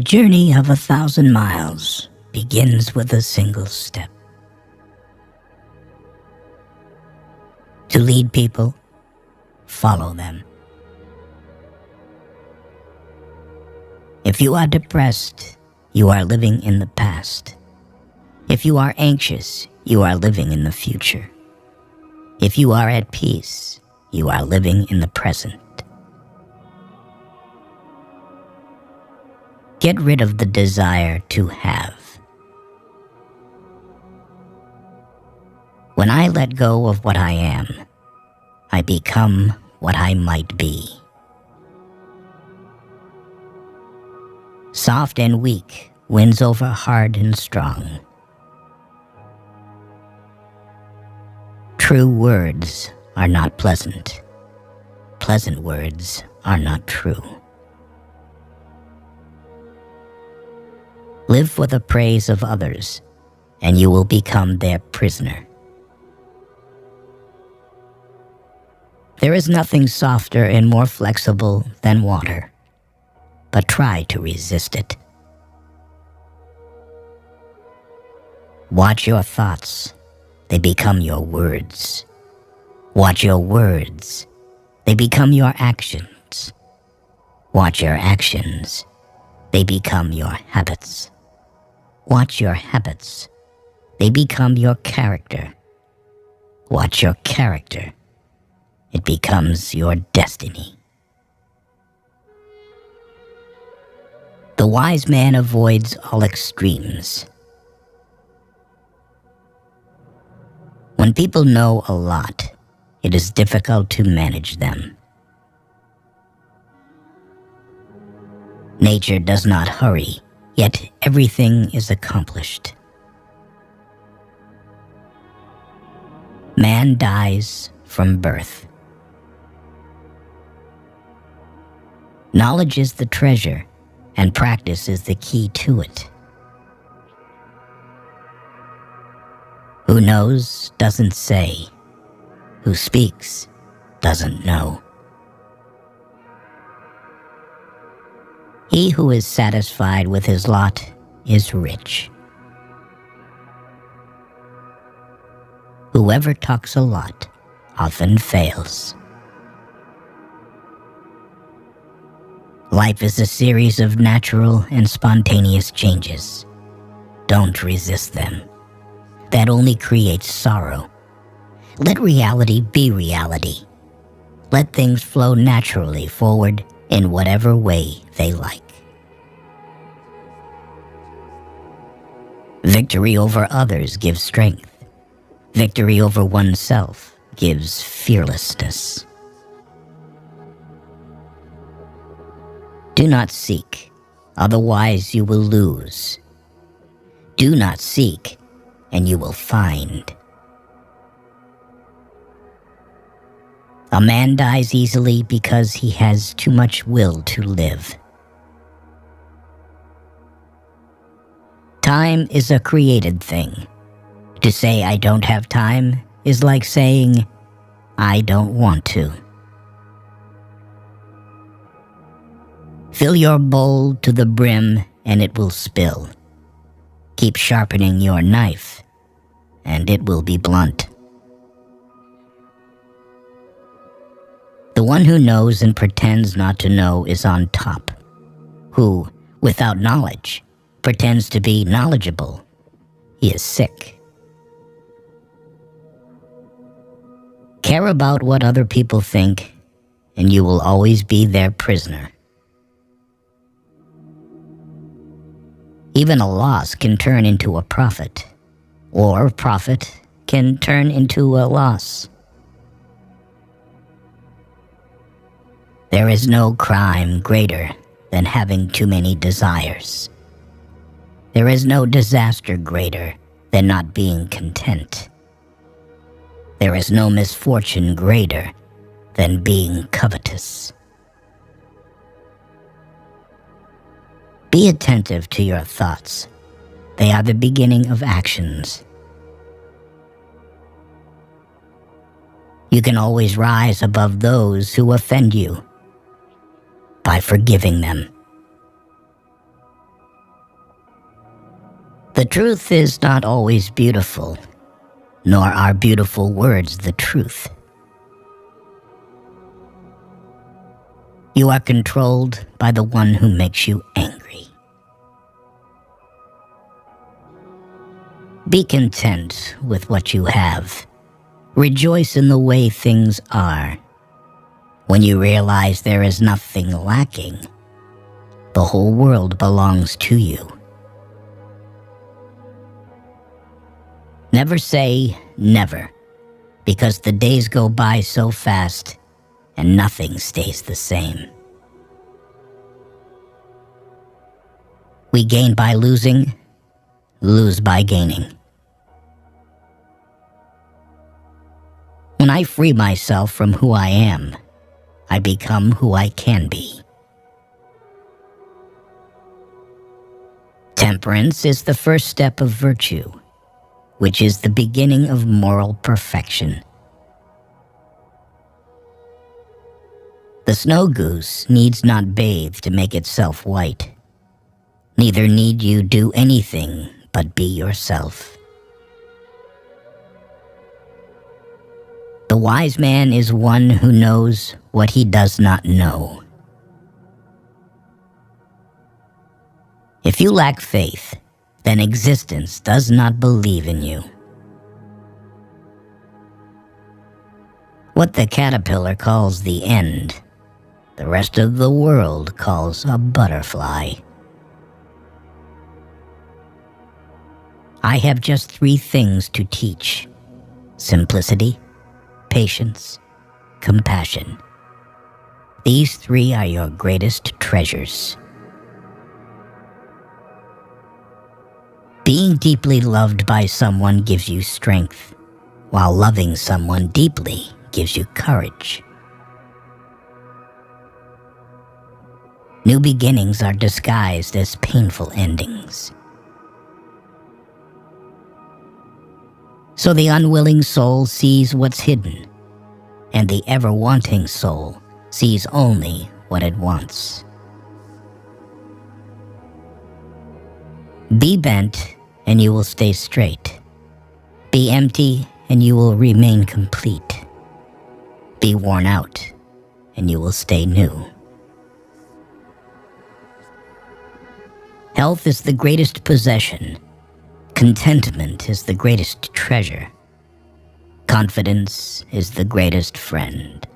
journey of 1,000 miles begins with a single step. To lead people, follow them. If you are depressed, you are living in the past. If you are anxious, you are living in the future. If you are at peace, you are living in the present. Get rid of the desire to have. When I let go of what I am, I become what I might be. Soft and weak wins over hard and strong. True words are not pleasant. Pleasant words are not true. Live for the praise of others, and you will become their prisoner. There is nothing softer and more flexible than water, but try to resist it. Watch your thoughts, they become your words. Watch your words, they become your actions. Watch your actions, they become your habits. Watch your habits, they become your character. Watch your character, it becomes your destiny. The wise man avoids all extremes. When people know a lot, it is difficult to manage them. Nature does not hurry, yet everything is accomplished. Man dies from birth. Knowledge is the treasure, and practice is the key to it. Who knows doesn't say. Who speaks doesn't know. He who is satisfied with his lot is rich. Whoever talks a lot often fails. Life is a series of natural and spontaneous changes. Don't resist them. That only creates sorrow. Let reality be reality. Let things flow naturally forward in whatever way they like. Victory over others gives strength. Victory over oneself gives fearlessness. Do not seek, otherwise you will lose. Do not seek, and you will find. A man dies easily because he has too much will to live. Time is a created thing. To say I don't have time is like saying I don't want to. Fill your bowl to the brim and it will spill. Keep sharpening your knife and it will be blunt. The one who knows and pretends not to know is on top. Who, without knowledge, pretends to be knowledgeable, he is sick. Care about what other people think, and you will always be their prisoner. Even a loss can turn into a profit, or profit can turn into a loss. There is no crime greater than having too many desires. There is no disaster greater than not being content. There is no misfortune greater than being covetous. Be attentive to your thoughts. They are the beginning of actions. You can always rise above those who offend you by forgiving them. The truth is not always beautiful, nor are beautiful words the truth. You are controlled by the one who makes you angry. Be content with what you have. Rejoice in the way things are. When you realize there is nothing lacking, the whole world belongs to you. Never say never, because the days go by so fast and nothing stays the same. We gain by losing, lose by gaining. When I free myself from who I am, I become who I can be. Temperance is the first step of virtue, which is the beginning of moral perfection. The snow goose needs not bathe to make itself white. Neither need you do anything but be yourself. The wise man is one who knows what he does not know. If you lack faith, then existence does not believe in you. What the caterpillar calls the end, the rest of the world calls a butterfly. I have just 3 things to teach: simplicity, patience, compassion. These 3 are your greatest treasures. Being deeply loved by someone gives you strength, while loving someone deeply gives you courage. New beginnings are disguised as painful endings. So the unwilling soul sees what's hidden, and the ever-wanting soul sees only what it wants. Be bent, and you will stay straight. Be empty, and you will remain complete. Be worn out, and you will stay new. Health is the greatest possession. Contentment is the greatest treasure. Confidence is the greatest friend.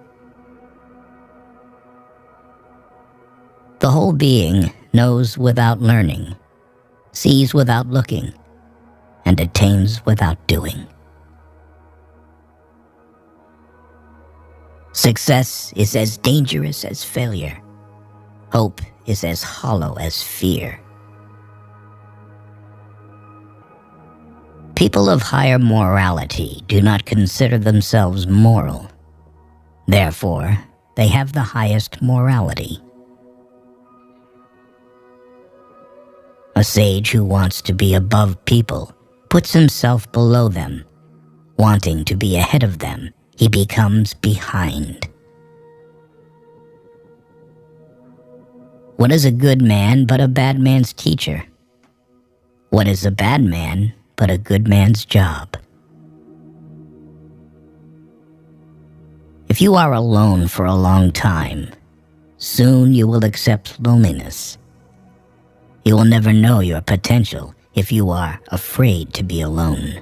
The whole being knows without learning, sees without looking, and attains without doing. Success is as dangerous as failure. Hope is as hollow as fear. People of higher morality do not consider themselves moral. Therefore, they have the highest morality. A sage who wants to be above people puts himself below them. Wanting to be ahead of them, he becomes behind. What is a good man but a bad man's teacher? What is a bad man but a good man's job? If you are alone for a long time, soon you will accept loneliness. You will never know your potential if you are afraid to be alone.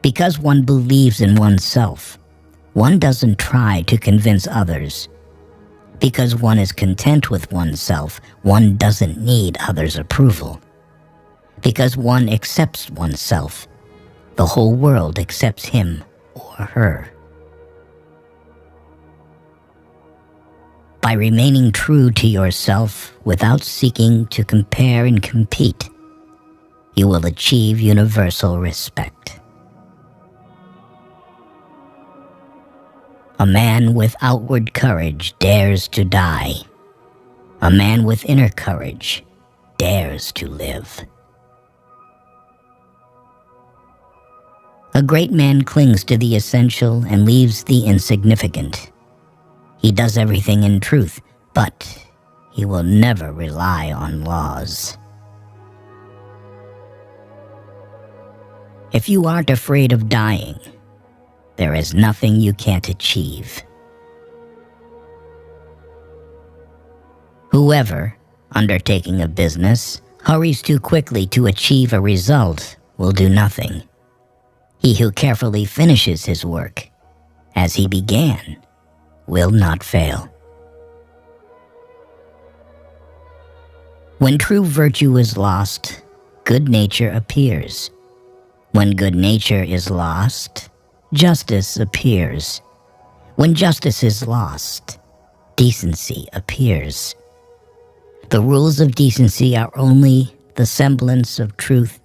Because one believes in oneself, one doesn't try to convince others. Because one is content with oneself, one doesn't need others' approval. Because one accepts oneself, the whole world accepts him or her. By remaining true to yourself without seeking to compare and compete, you will achieve universal respect. A man with outward courage dares to die. A man with inner courage dares to live. A great man clings to the essential and leaves the insignificant. He does everything in truth, but he will never rely on laws. If you aren't afraid of dying, there is nothing you can't achieve. Whoever, undertaking a business, hurries too quickly to achieve a result will do nothing. He who carefully finishes his work, as he began, will not fail. When true virtue is lost, good nature appears. When good nature is lost, justice appears. When justice is lost, decency appears. The rules of decency are only the semblance of truth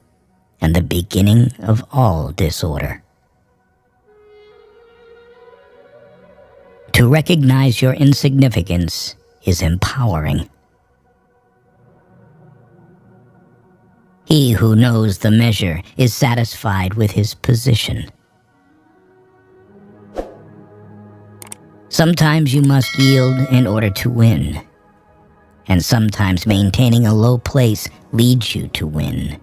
and the beginning of all disorder. To recognize your insignificance is empowering. He who knows the measure is satisfied with his position. Sometimes you must yield in order to win, and sometimes maintaining a low place leads you to win.